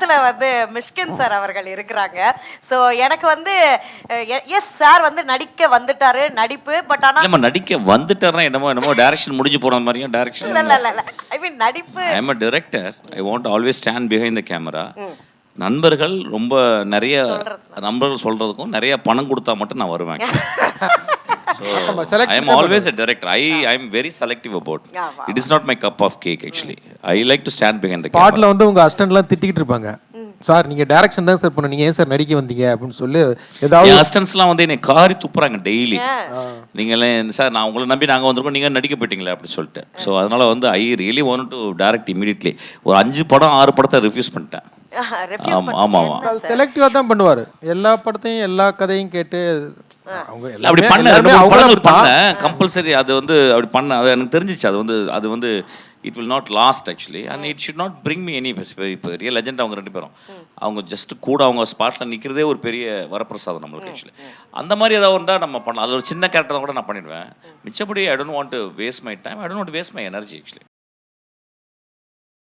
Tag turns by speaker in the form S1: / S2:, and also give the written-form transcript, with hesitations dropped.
S1: பக்கத்துல வந்து மிஷ்கின் சார் அவர்கள் இருக்கிறாங்க. ஸோ எனக்கு வந்து எஸ் சார் வந்து நடிக்க வந்துட்டாரு நடிப்பு. பட் ஆனா
S2: இல்லம்மா நடிக்க வந்துட்டாருன்னா என்னமோ டைரக்ஷன் முடிஞ்சு போன மாதிரியும் டைரக்ஷன்.
S1: இல்ல ஐ மீன் நடிப்பு.
S2: I am a director. I want always stand behind the camera. நண்பர்கள் ரொம்ப நிறைய நண்பர்கள் சொல்றதுக்கும் நிறைய பணம் கொடுத்தா மட்டும் நான் வருவேன். I am always a director. I am very selective about. It is not my cup of cake actually. I like to stand behind the camera.
S3: ஸ்பாட்ல வந்து உங்க அசிஸ்டன்ட்லாம் திட்டிக்கிட்டு இருப்பாங்க. சார் நீங்க டைரக்ஷன் தான் சார் பண்ண, நீங்க ஏன் சார் நடிக்க வந்தீங்க அப்படின்னு சொல்லி ஏதாவது
S2: அசிஸ்டன்ட்ஸ்லாம் வந்து என்னை காரி துப்புறாங்க டெய்லி. நீங்களே சார் நான் உங்களை நம்பி நாங்கள் வந்திருக்கோம், நீங்கள் நடிக்க போயிட்டீங்களே அப்படின்னு சொல்லிட்டு. ஸோ அதனால வந்து I really want to direct immediately. ஒரு 5 படம் 6 படத்தை ரிஃப்யூஸ் பண்ணிட்டேன். ஆமாம்
S3: செலக்டிவா தான் பண்ணுவாரு. எல்லா படத்தையும் எல்லா கதையும் கேட்டு
S2: அப்படி பண்ண கம்பல்சரி அது வந்து அப்படி பண்ண அது எனக்கு தெரிஞ்சிச்சு. அது வந்து it will not last actually and it should not bring me any. இப்போ ரியல் லெஜெண்ட் அவங்க 2 பேரும் அவங்க ஜஸ்ட் கூட அவங்க ஸ்பாட்டில் நிற்கிறதே ஒரு பெரிய வரப்பிரசாதம் நம்மளுக்கு ஆக்சுவலி. அந்த மாதிரி ஏதாவது இருந்தால் நம்ம பண்ணலாம். அது ஒரு சின்ன கேரக்டர் கூட நான் பண்ணிடுவேன். மிச்சப்படி I don't want to waste my time, I don't want to waste my energy actually.